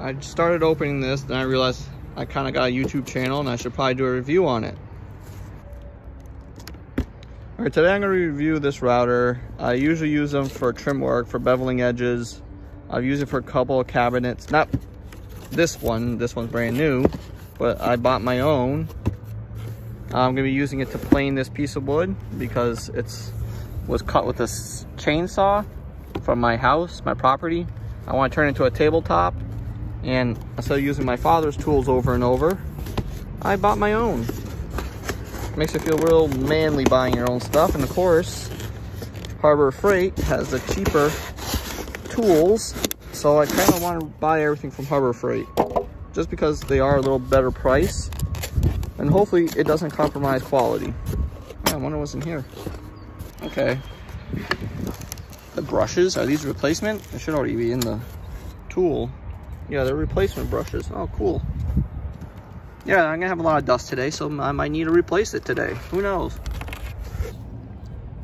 I started opening this, then I realized I kind of got a YouTube channel and I should probably do a review on it. All right, today I'm going to review this router. I usually use them for trim work, for beveling edges. I've used it for a couple of cabinets. Not this one's brand new, but I bought my own. I'm going to be using it to plane this piece of wood because was cut with this chainsaw from my house, my property. I want to turn it into a tabletop, and instead of using my father's tools over and over, I bought my own. Makes it feel real manly buying your own stuff. And of course, Harbor Freight has the cheaper tools, so I kind of want to buy everything from Harbor Freight just because they are a little better price, and hopefully it doesn't compromise quality. I wonder what's in here. Okay, the brushes, are these replacement? They should already be in the tool. Yeah, they're replacement brushes. Oh, cool. Yeah, I'm gonna have a lot of dust today, so I might need to replace it today. Who knows?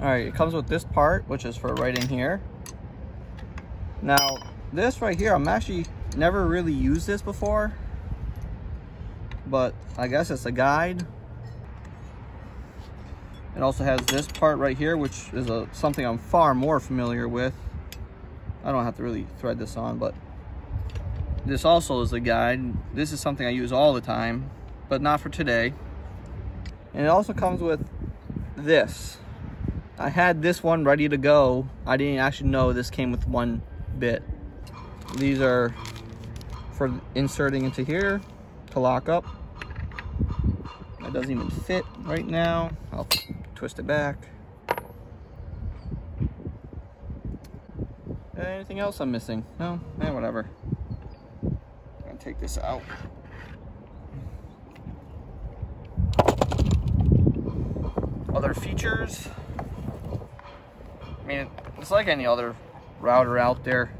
All right, it comes with this part, which is for right in here. Now, this right here, I'm actually never really used this before, but I guess it's a guide. It also has this part right here, which is something I'm far more familiar with. I don't have to really thread this on, but this also is a guide. This is something I use all the time, but not for today. And it also comes with this. I had this one ready to go. I didn't actually know this came with one bit. These are for inserting into here to lock up. It doesn't even fit right now. I'll twist it back. Anything else I'm missing? No? Whatever. Take this out. Other features. I mean, it's like any other router out there.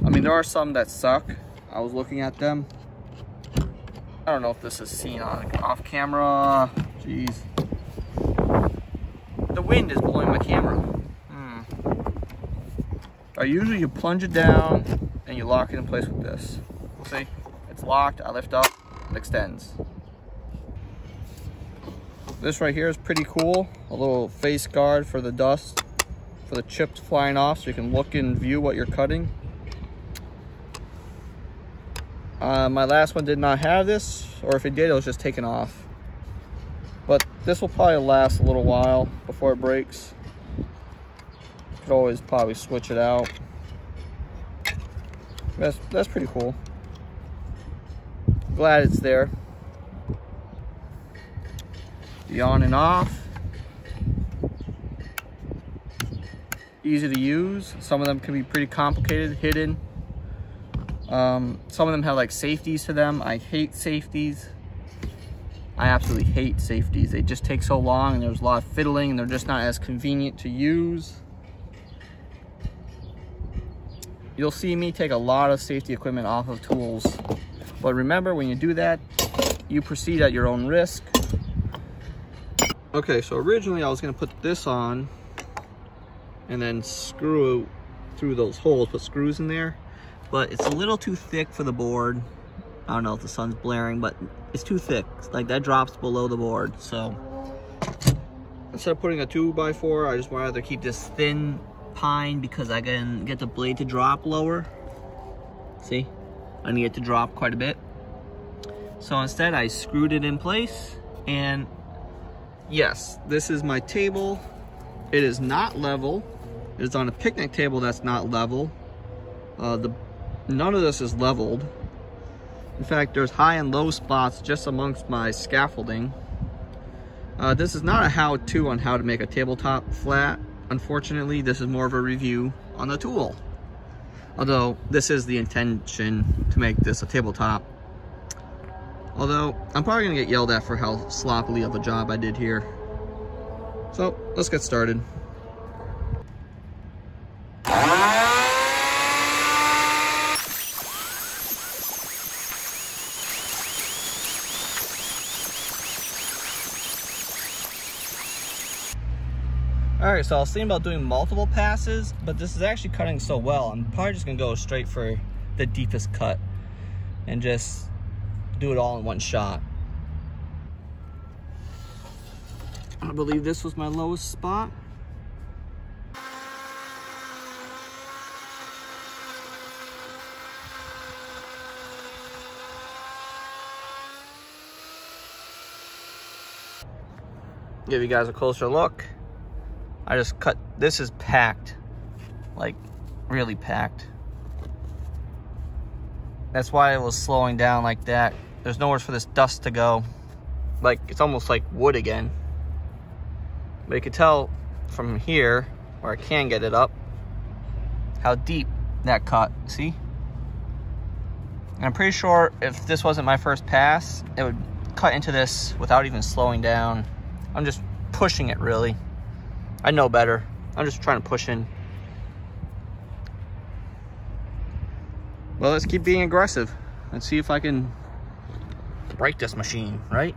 I mean, there are some that suck. I was looking at them. I don't know if this is seen on off camera. Jeez. The wind is blowing my camera. Usually you plunge it down and you lock it in place with this. See, it's locked. I lift up, it extends. This right here is pretty cool. A little face guard for the dust, for the chips flying off, so you can look and view what you're cutting. My last one did not have this, or if it did, it was just taken off. But this will probably last a little while before it breaks. Could always probably switch it out. That's pretty cool. Glad it's there. The on and off. Easy to use. Some of them can be pretty complicated, hidden. Some of them have like safeties to them. I hate safeties. I absolutely hate safeties. They just take so long and there's a lot of fiddling and they're just not as convenient to use. You'll see me take a lot of safety equipment off of tools. But remember, when you do that, you proceed at your own risk. Okay, so originally I was gonna put this on and then screw through those holes, put screws in there, but it's a little too thick for the board. I don't know if the sun's blaring, but it's too thick. Like, that drops below the board. So instead of putting a 2x4, I just wanted to keep this thin pine because I can get the blade to drop lower. See? I need it to drop quite a bit. So instead I screwed it in place, and yes, this is my table. It is not level. It is on a picnic table that's not level. None of this is leveled. In fact, there's high and low spots just amongst my scaffolding. This is not a how-to on how to make a tabletop flat. Unfortunately, this is more of a review on the tool. Although, this is the intention to make this a tabletop. Although, I'm probably gonna get yelled at for how sloppily of a job I did here. So, let's get started. Alright, so I was thinking about doing multiple passes, but this is actually cutting so well, I'm probably just going to go straight for the deepest cut. and just do it all in one shot. I believe this was my lowest spot. Give you guys a closer look. I just cut, this is packed, like really packed. That's why it was slowing down like that. There's nowhere for this dust to go. Like, it's almost like wood again. But you can tell from here, where I can get it up, how deep that cut, see? And I'm pretty sure if this wasn't my first pass, it would cut into this without even slowing down. I'm just pushing it, really. I know better. I'm just trying to push in. Well, let's keep being aggressive. Let's see if I can break this machine, right?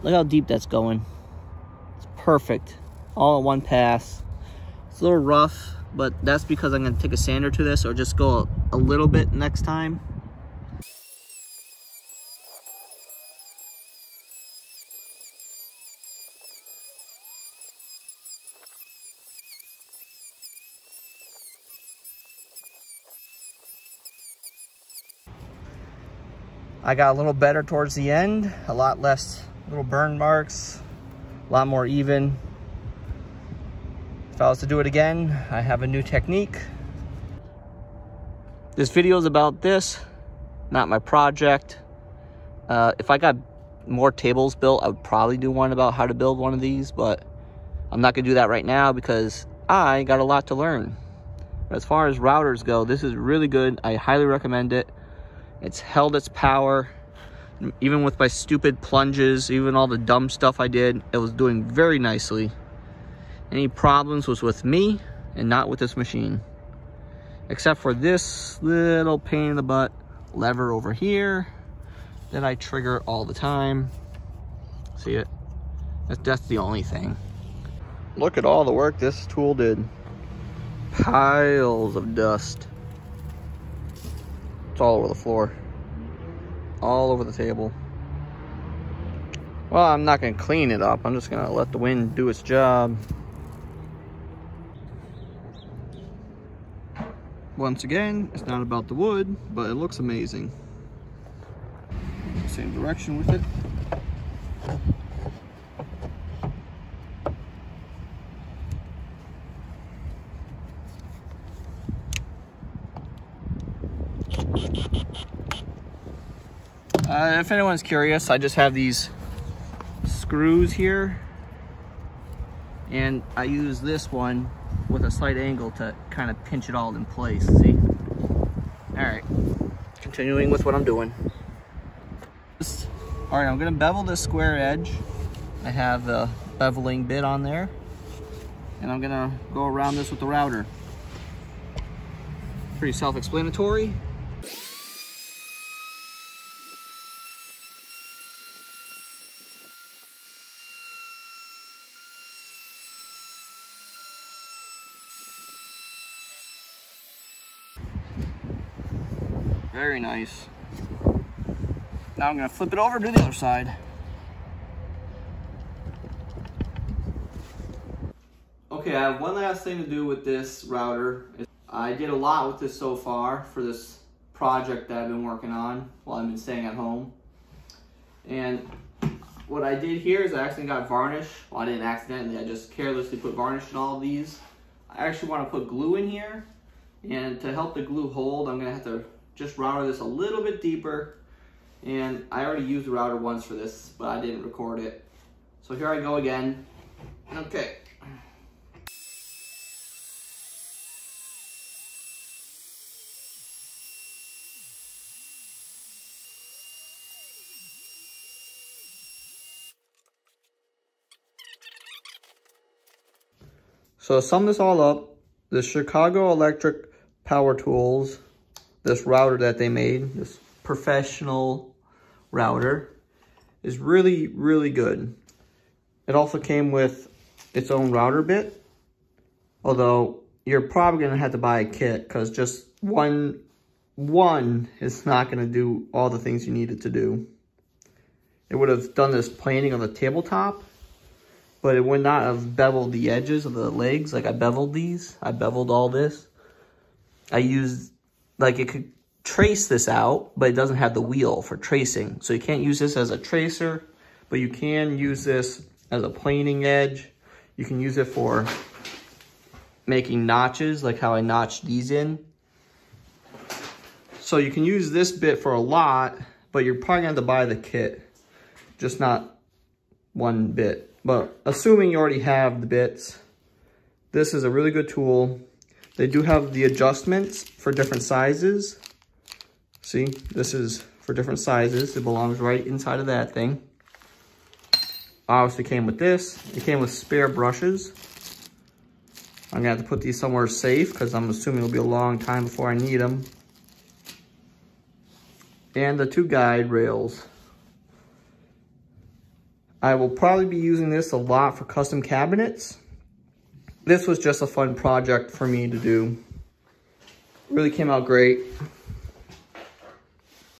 Look how deep that's going. It's perfect. All in one pass. It's a little rough, but that's because I'm going to take a sander to this or just go a little bit next time. I got a little better towards the end, a lot less little burn marks, a lot more even. If I was to do it again, I have a new technique. This video is about this, not my project. If I got more tables built, I would probably do one about how to build one of these, but I'm not gonna do that right now because I got a lot to learn. But as far as routers go, this is really good. I highly recommend it. It's held its power. Even with my stupid plunges, even all the dumb stuff I did, it was doing very nicely. Any problems was with me and not with this machine. Except for this little pain in the butt lever over here that I trigger all the time. See it? That's the only thing. Look at all the work this tool did. Piles of dust. It's all over the floor. All over the table. Well, I'm not going to clean it up. I'm just going to let the wind do its job. Once again, it's not about the wood, but it looks amazing. Same direction with it. If anyone's curious, I just have these screws here, and I use this one with a slight angle to kind of pinch it all in place, see? All right, continuing with what I'm doing. All right, I'm gonna bevel this square edge. I have the beveling bit on there, and I'm gonna go around this with the router. Pretty self-explanatory. Very nice. Now I'm gonna flip it over to the other side. Okay, I have one last thing to do with this router. I did a lot with this so far for this project that I've been working on while I've been staying at home. And what I did here is I actually got varnish. Well, I didn't accidentally, I just carelessly put varnish in all of these. I actually want to put glue in here, and to help the glue hold, I'm gonna have to just router this a little bit deeper. And I already used the router once for this, but I didn't record it. So here I go again. Okay. So to sum this all up, the Chicago Electric Power Tools, this router that they made, this professional router, is really, really good. It also came with its own router bit, although you're probably gonna have to buy a kit because just one is not gonna do all the things you need it to do. It would have done this planing on the tabletop, but it would not have beveled the edges of the legs. Like I beveled these, I beveled all this. I used, like it could trace this out, but it doesn't have the wheel for tracing. So you can't use this as a tracer, but you can use this as a planing edge. You can use it for making notches, like how I notched these in. So you can use this bit for a lot, but you're probably gonna have to buy the kit, just not one bit. But assuming you already have the bits, this is a really good tool. They do have the adjustments for different sizes. See, this is for different sizes. It belongs right inside of that thing. Obviously came with this. It came with spare brushes. I'm gonna have to put these somewhere safe because I'm assuming it'll be a long time before I need them. And the 2 guide rails. I will probably be using this a lot for custom cabinets. This was just a fun project for me to do. Really came out great.